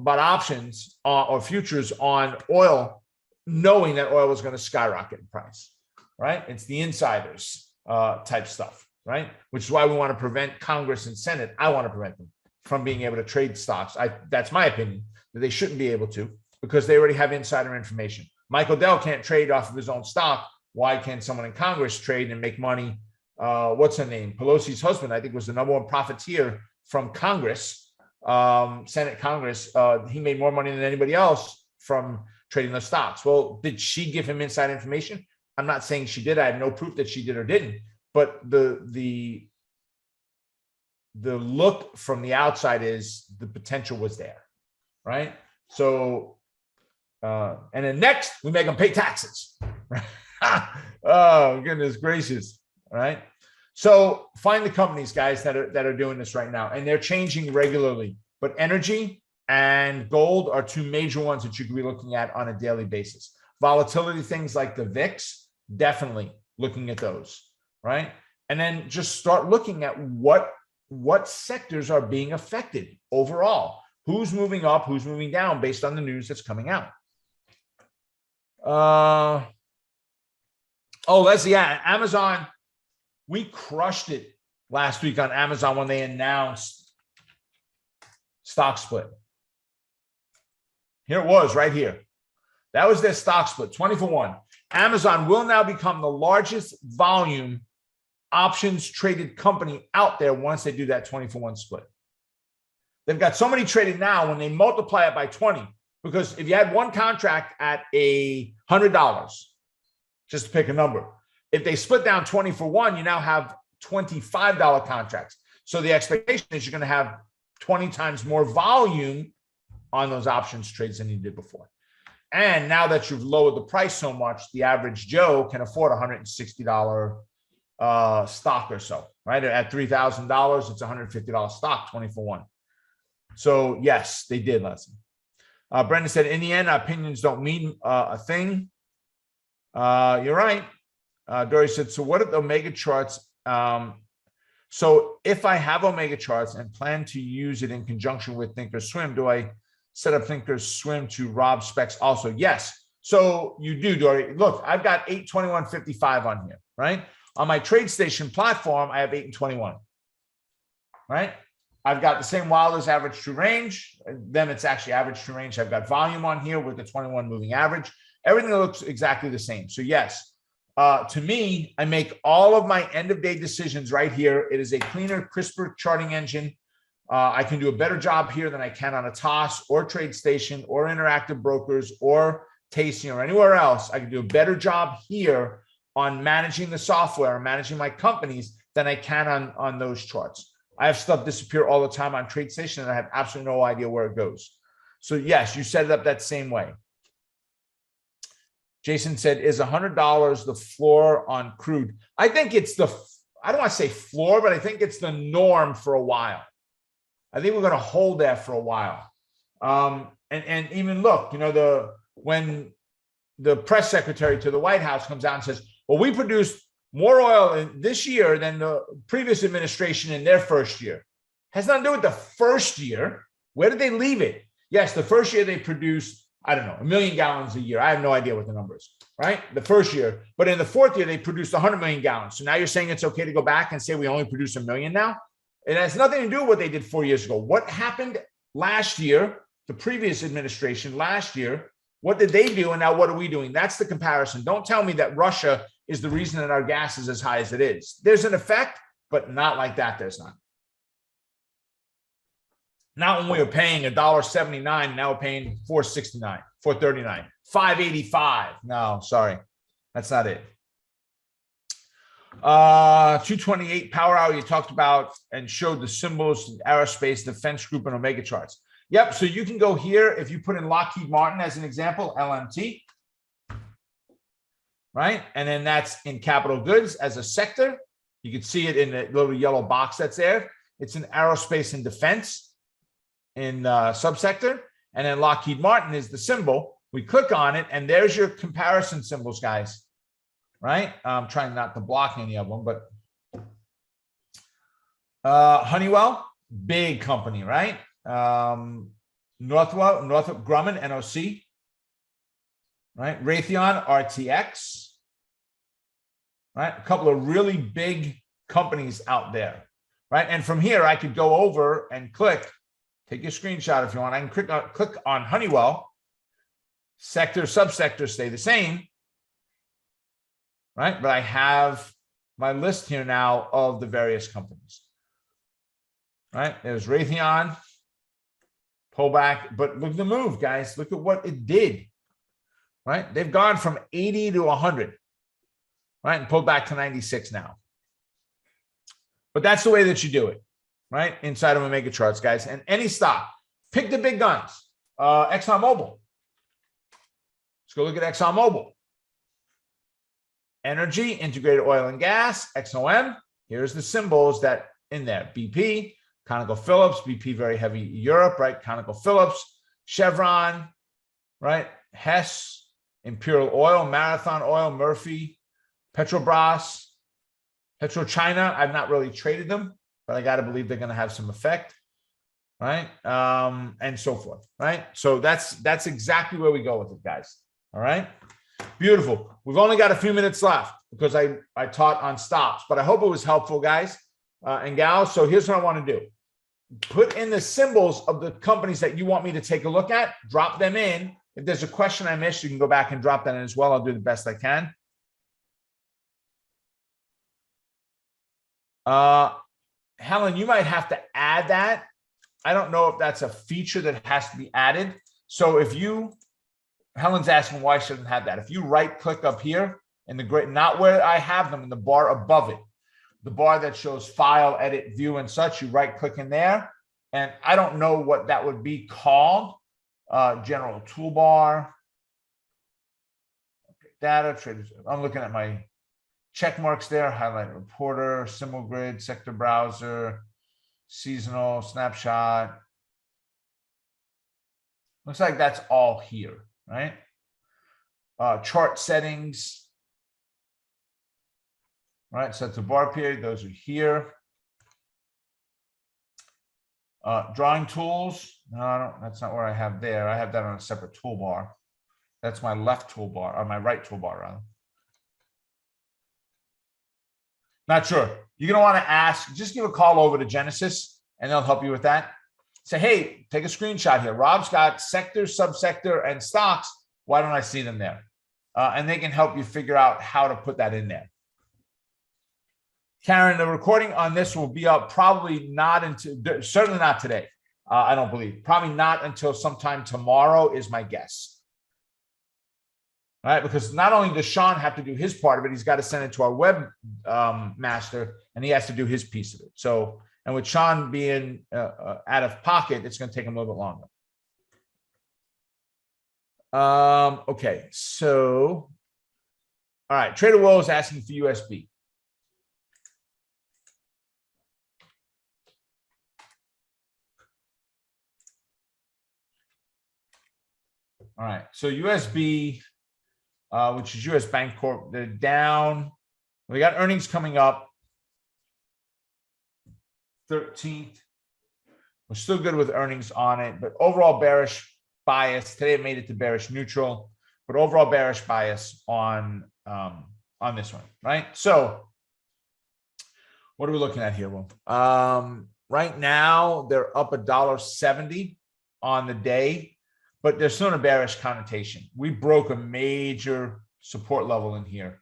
options or futures on oil, knowing that oil was going to skyrocket in price, right? It's the insiders type stuff, right? Which is why we want to prevent Congress and Senate. I want to prevent them from being able to trade stocks. That's my opinion, that they shouldn't be able to, because they already have insider information. Michael Dell can't trade off of his own stock. Why can someone in Congress trade and make money? What's her name? Pelosi's husband, I think, was the #1 profiteer from Congress, Senate Congress. He made more money than anybody else from trading the stocks. Well, did she give him inside information? I'm not saying she did. I have no proof that she did or didn't. But the look from the outside is the potential was there, right? So, and then next we make them pay taxes. Oh, goodness gracious, right? So find the companies, guys, that are doing this right now, and they're changing regularly. But energy and gold are two major ones that you can be looking at on a daily basis. Volatility, things like the VIX, definitely looking at those, right? And then just start looking at what sectors are being affected overall. Who's moving up, who's moving down based on the news that's coming out. Leslie, yeah, Amazon, we crushed it last week on Amazon when they announced stock split. Here it was right here. That was their stock split, 20-for-1. Amazon will now become the largest volume options traded company out there once they do that 20-for-1 split. They've got so many traded now, when they multiply it by 20, because if you had one contract at $100, just to pick a number, if they split down 20-for-1, you now have $25 contracts. So the expectation is you're going to have 20 times more volume on those options trades than you did before. And now that you've lowered the price so much, the average Joe can afford a $160 stock or so, right? At $3,000, it's a $150 stock, 20-for-1. So yes, they did, Leslie. Brendan said, in the end, opinions don't mean a thing. You're right. Dory said, so what if the Omega charts? So if I have Omega charts and plan to use it in conjunction with Thinkorswim, do I set up Thinkorswim to rob specs also? Yes. So you do, Dory. Look, I've got 821.55 on here, right? On my TradeStation platform, I have 8 and 21, right? I've got the same Wilder's average true range. Then it's actually average true range. I've got volume on here with the 21 moving average. Everything looks exactly the same. So yes, to me, I make all of my end of day decisions right here. It is a cleaner, crisper charting engine. I can do a better job here than I can on a TOS or TradeStation or Interactive Brokers or Tasting or anywhere else. I can do a better job here on managing the software and managing my companies than I can on those charts. I have stuff disappear all the time on TradeStation and I have absolutely no idea where it goes. So yes, you set it up that same way. Jason said, is $100 the floor on crude? I think it's I don't want to say floor, but I think it's the norm for a while. I think we're going to hold that for a while. And even look, when the press secretary to the White House comes out and says, well, we produced more oil this year than the previous administration in their first year. Has nothing to do with the first year. Where did they leave it? Yes, the first year they produced, I don't know, 1 million gallons a year. I have no idea what the number is, right? The first year. But in the fourth year, they produced 100 million gallons. So now you're saying it's okay to go back and say we only produce 1 million now? It has nothing to do with what they did 4 years ago. What happened last year, the previous administration last year, what did they do? And now what are we doing? That's the comparison. Don't tell me that Russia is the reason that our gas is as high as it is. There's an effect, but not like that. There's not. Not when we were paying $1.79, now we're paying $4.69, $4.39, $5.85. No, sorry. That's not it. 228 power hour, you talked about and showed the symbols, aerospace, defense group, and Omega charts. Yep. So you can go here if you put in Lockheed Martin as an example, LMT, right? And then that's in capital goods as a sector. You can see it in the little yellow box that's there. It's in aerospace and defense in subsector. And then Lockheed Martin is the symbol. We click on it, and there's your comparison symbols, guys. Right? I'm trying not to block any of them, but Honeywell, big company, right? Northrop Grumman, NOC, right? Raytheon, RTX, right? A couple of really big companies out there, right? And from here, I could go over and click, take your screenshot if you want. I can click on Honeywell. Sector, subsector stay the same, right? But I have my list here now of the various companies, right? There's Raytheon, pullback, but look at the move, guys. Look at what it did, right? They've gone from 80 to 100, right? And pulled back to 96 now. But that's the way that you do it, right? Inside of Omega charts, guys. And any stock, pick the big guns. ExxonMobil. Let's go look at ExxonMobil. Energy, integrated oil and gas, XOM. Here's the symbols that in there. BP, ConocoPhillips, BP very heavy Europe, right? ConocoPhillips, Chevron, right? Hess, Imperial Oil, Marathon Oil, Murphy, Petrobras, PetroChina. I've not really traded them, but I got to believe they're going to have some effect, right? And so forth, right? So that's exactly where we go with it, guys. All right. Beautiful. We've only got a few minutes left because I taught on stops, but I hope it was helpful, guys and gals. So here's what I want to do. Put in the symbols of the companies that you want me to take a look at, drop them in. If there's a question I missed, you can go back and drop that in as well. I'll do the best I can. Helen, you might have to add that. I don't know if that's a feature that has to be added. So if you, Helen's asking why I shouldn't have that. If you right click up here in the grid, not where I have them, in the bar above it, the bar that shows file, edit, view, and such, you right click in there. And I don't know what that would be called. General toolbar, okay, data, traders. I'm looking at my check marks there, highlight reporter, symbol grid, sector browser, seasonal, snapshot. Looks like that's all here, right? Chart settings, right? Set to bar period, those are here. Drawing tools, no, that's not where I have there. I have that on a separate toolbar. That's my left toolbar, or my right toolbar, rather. Not sure. You're going to want to ask, just give a call over to Genesis, and they'll help you with that. Say, hey, take a screenshot here. Rob's got sector, subsector, and stocks. Why don't I see them there? And they can help you figure out how to put that in there. Karen, the recording on this will be up probably not until, certainly not today. I don't believe. Probably not until sometime tomorrow is my guess. All right, because not only does Sean have to do his part of it, he's got to send it to our web master, and he has to do his piece of it. So, and with Sean being out of pocket, it's going to take him a little bit longer. Okay, so, all right, Trader Will is asking for USB. All right, so USB, which is US Bank Corp, they're down. We got earnings coming up 13th. We're still good with earnings on it, but overall bearish bias. Today it made it to bearish neutral, but overall bearish bias on this one, right? So what are we looking at here, Will? Right now they're up $1.70 on the day, but there's still a bearish connotation. We broke a major support level in here,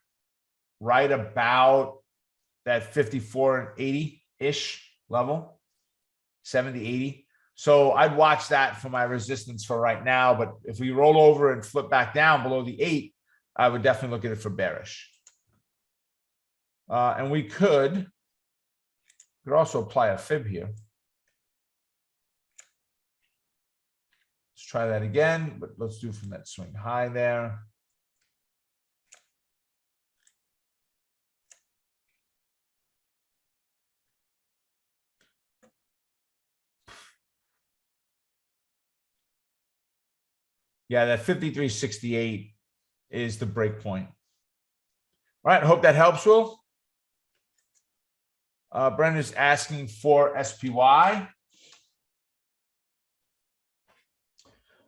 right about that 54.80-ish level, 70.80. So I'd watch that for my resistance for right now. But if we roll over and flip back down below the 8, I would definitely look at it for bearish. And we could also apply a fib here. Let's try that again, but let's do from that swing high there. Yeah, that 53.68 is the break point. All right, I hope that helps, Will. Brenda's asking for SPY.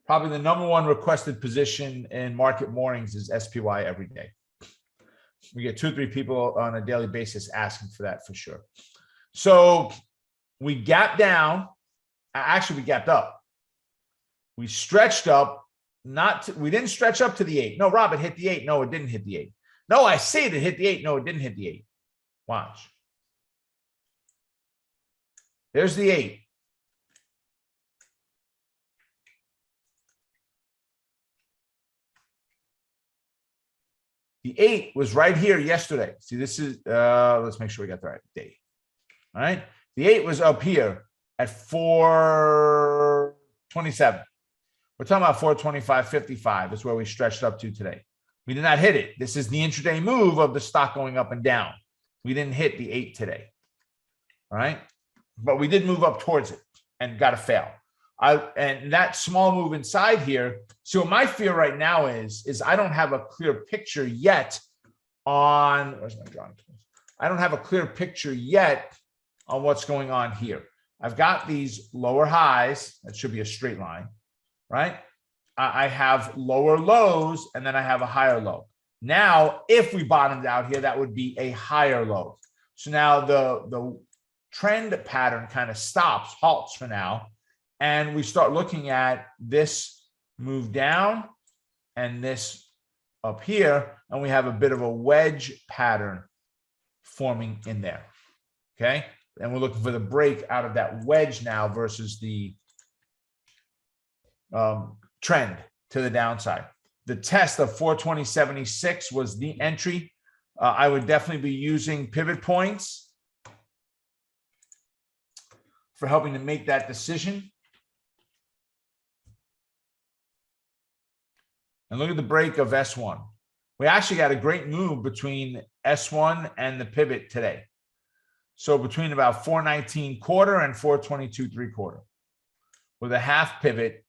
Probably the #1 requested position in market mornings is SPY every day. We get 2 or 3 people on a daily basis asking for that for sure. So we gapped down. Actually, we gapped up. We stretched up. We didn't stretch up to the 8. No, Rob, it hit the 8. No, it didn't hit the 8. No, I say it hit the 8. No, it didn't hit the 8. Watch. There's the 8. The 8 was right here yesterday. See, this is, let's make sure we got the right date. All right. The 8 was up here at 427. We're talking about 425.55 is where we stretched up to today. We did not hit it. This is the intraday move of the stock going up and down. We didn't hit the 8 today. All right. But we did move up towards it and got a fail. And that small move inside here. So my fear right now is I don't have a clear picture yet on, where's my drawing tools? I don't have a clear picture yet on what's going on here. I've got these lower highs. That should be a straight line, right? I have lower lows and then I have a higher low. Now, if we bottomed out here, that would be a higher low. So now the trend pattern kind of stops, halts for now. And we start looking at this move down and this up here. And we have a bit of a wedge pattern forming in there. Okay. And we're looking for the break out of that wedge now versus the trend to the downside. The test of 420.76 was the entry. I would definitely be using pivot points for helping to make that decision. And look at the break of S1. We actually got a great move between S1 and the pivot today. So between about 419.25 and 422.75 with a half pivot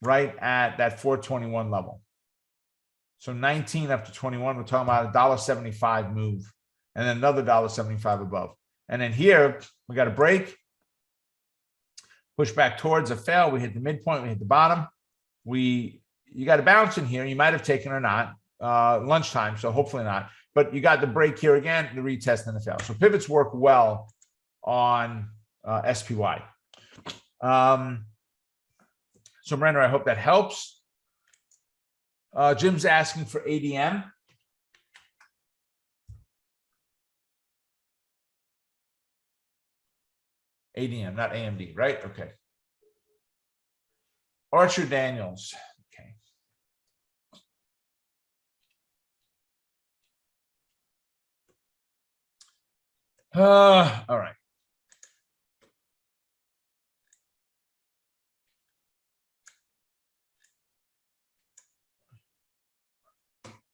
right at that 421 level. So 19 up to 21, we're talking about a $1.75 move and then another $1.75 above. And then here we got a break, push back towards a fail. We hit the midpoint, we hit the bottom. You got a bounce in here. You might have taken or not, lunchtime, so hopefully not. But you got the break here again, the retest and the fail. So pivots work well on SPY. So Brenda, I hope that helps. Jim's asking for ADM. ADM, not AMD, right? Okay. Archer Daniels. Okay. All right.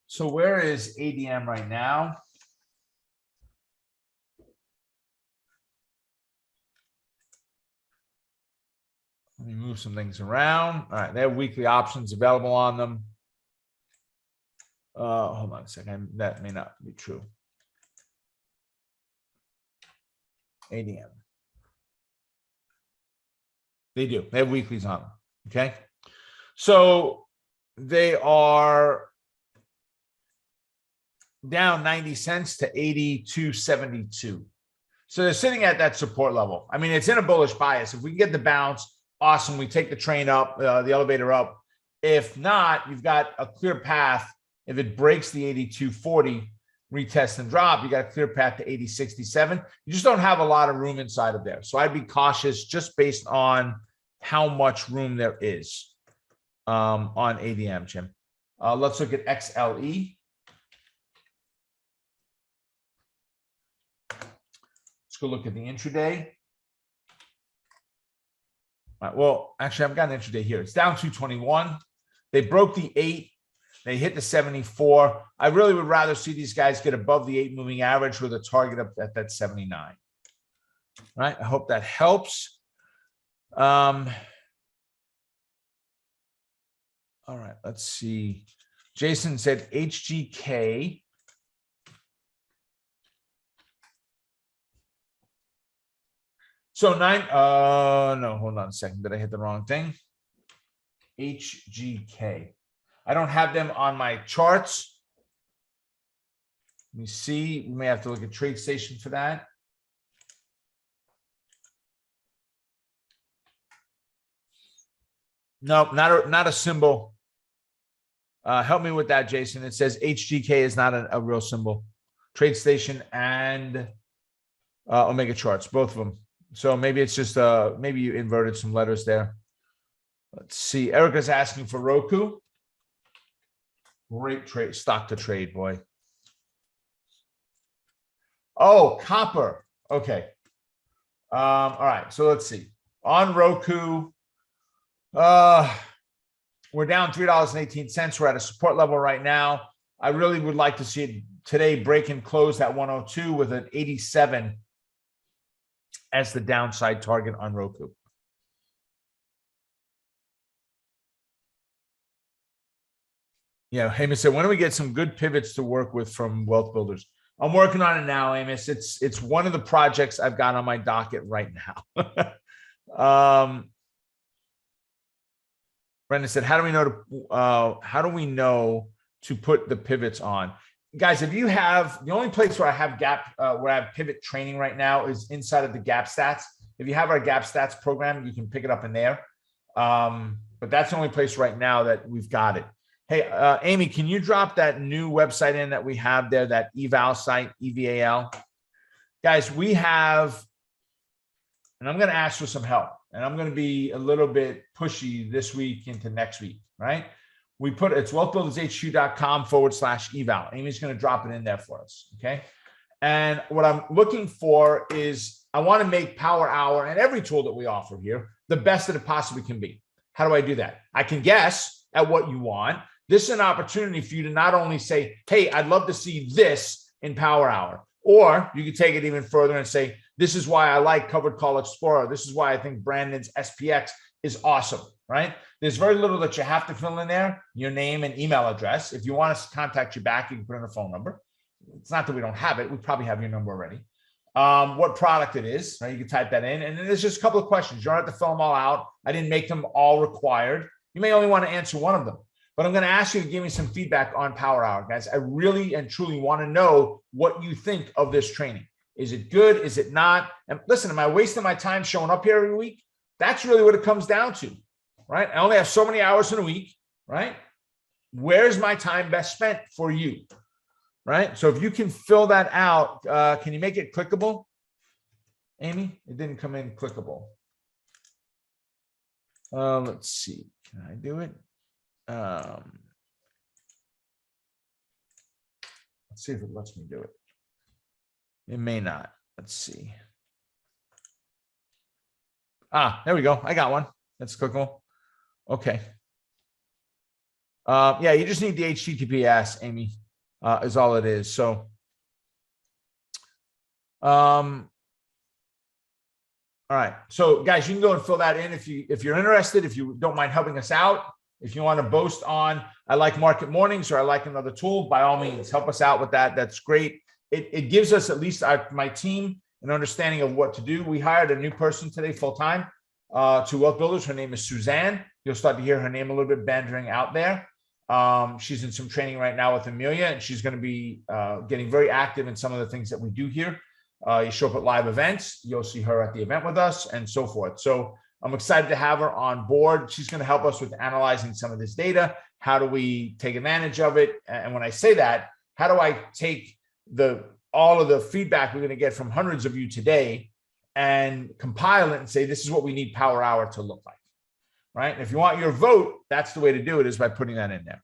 So where is ADM right now? Let me move some things around. All right, they have weekly options available on them. Hold on a second. That may not be true. ADM. They do. They have weeklies on them. Okay. So they are down 90 cents to 82.72. So they're sitting at that support level. I mean, it's in a bullish bias. If we can get the bounce, awesome. We take the train up, the elevator up. If not, you've got a clear path. If it breaks the 82.40 retest and drop, you got a clear path to 80.67. You just don't have a lot of room inside of there. So I'd be cautious just based on how much room there is on ADM, Jim. Let's look at XLE. Let's go look at the intraday. All right, well, actually, I've got an intraday here. It's down 221. They broke the 8. They hit the 74. I really would rather see these guys get above the 8 moving average with a target up at that 79. All right. I hope that helps. All right. Let's see. Jason said HGK. So no, hold on a second. Did I hit the wrong thing? HGK. I don't have them on my charts. Let me see. We may have to look at TradeStation for that. No, not a symbol. Help me with that, Jason. It says HGK is not a real symbol. TradeStation and Omega charts, both of them. So maybe it's just maybe you inverted some letters there. Let's see. Erica's asking for Roku. Great trade, stock to trade, boy. Oh, copper. Okay. All right. So let's see. On Roku, we're down $3.18. We're at a support level right now. I really would like to see it today break and close at 102 with an 87 as the downside target on Roku. Yeah, Amos said, when do we get some good pivots to work with from Wealth Builders? I'm working on it now, Amos. It's one of the projects I've got on my docket right now. Brendan said, how do we know to put the pivots on? Guys, if you have, the only place where I have where I have pivot training right now is inside of the Gap Stats. If you have our Gap Stats program, you can pick it up in there. But that's the only place right now that we've got it. Hey, Amy, can you drop that new website in that we have there, that eval site, EVAL? Guys, we have, and I'm going to ask for some help, and I'm going to be a little bit pushy this week into next week, right? We put it's wealthbuildershq.com/eval. Amy's going to drop it in there for us, okay? And what I'm looking for is I want to make Power Hour and every tool that we offer here the best that it possibly can be. How do I do that? I can guess at what you want. This is an opportunity for you to not only say, hey, I'd love to see this in Power Hour, or you could take it even further and say, this is why I like Covered Call Explorer. This is why I think Brandon's SPX is awesome, right? There's very little that you have to fill in there, your name and email address. If you want us to contact you back, you can put in a phone number. It's not that we don't have it. We probably have your number already. What product it is, right? You can type that in. And then there's just a couple of questions. You don't have to fill them all out. I didn't make them all required. You may only want to answer one of them. But I'm going to ask you to give me some feedback on Power Hour, guys. I really and truly want to know what you think of this training. Is it good? Is it not? And listen, am I wasting my time showing up here every week? That's really what it comes down to, right? I only have so many hours in a week, right? Where's my time best spent for you, right? So if you can fill that out, can you make it clickable? Amy, it didn't come in clickable. Let's see. Can I do it? Let's see if it lets me do it. It may not. Let's see. There we go. I got one. That's clickable. Okay. Yeah, you just need the HTTPS, Amy, is all it is. So, all right. So, guys, you can go and fill that in if you're interested. If you don't mind helping us out, if you want to boast on, I like Market Mornings or I like another tool, by all means, help us out with that. That's great. It gives us, at least my team, an understanding of what to do. We hired a new person today full time. to Wealth Builders. Her name is Suzanne. You'll start to hear her name a little bit bandering out there. She's in some training right now with Amelia, and she's going to be getting very active in some of the things that we do here. You show up at live events, you'll see her at the event with us and so forth. So I'm excited to have her on board. She's going to help us with analyzing some of this data. How do we take advantage of it? And when I say that, how do I take all of the feedback we're going to get from hundreds of you today and compile it and say, this is what we need Power Hour to look like, right? And if you want your vote, that's the way to do it, is by putting that in there.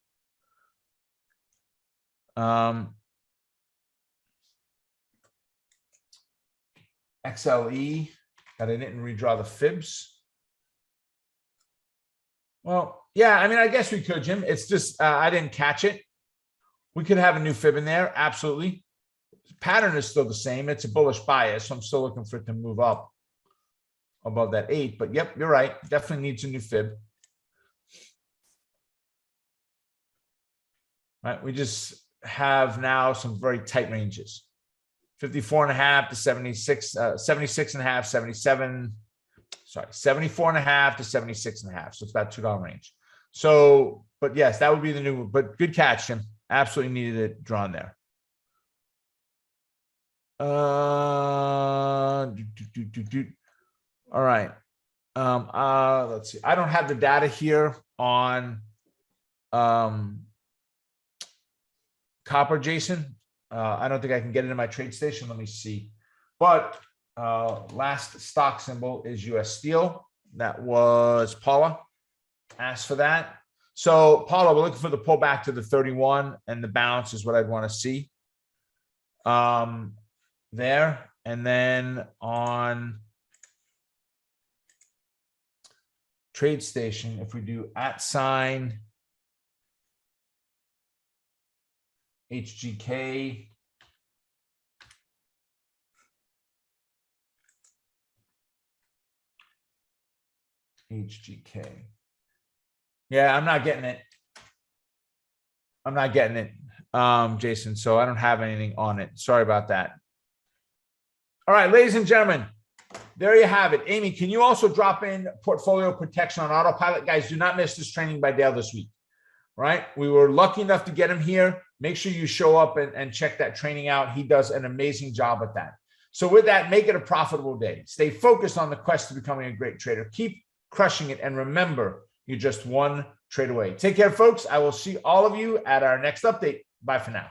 XLE, that I didn't redraw the fibs. Well, yeah, I mean, I guess we could, Jim. It's just, I didn't catch it. We could have a new fib in there. Absolutely. Pattern is still the same. It's a bullish bias. So I'm still looking for it to move up above that 8. But yep, you're right. Definitely needs a new fib. Right. We just have now some very tight ranges. 54.5 to 76, 76.5, 77. Sorry, 74.5 to 76.5. So it's about $2 range. So, but yes, that would be the new, but good catch, Jim. Absolutely needed it drawn there. All right. Let's see. I don't have the data here on copper, Jason. I don't think I can get it in my trade station. Let me see. But last stock symbol is US Steel. That was Paula asked for that. So Paula, we're looking for the pullback to the 31, and the bounce is what I'd want to see there. And then on trade station, if we do @ HGK, HGK. Yeah, I'm not getting it. I'm not getting it, Jason. So I don't have anything on it. Sorry about that. All right, ladies and gentlemen, there you have it. Amy, can you also drop in portfolio protection on autopilot? Guys, do not miss this training by Dale this week. Right? We were lucky enough to get him here. Make sure you show up and check that training out. He does an amazing job at that. So with that, make it a profitable day. Stay focused on the quest to becoming a great trader. Keep crushing it. And remember, you're just one trade away. Take care, folks. I will see all of you at our next update. Bye for now.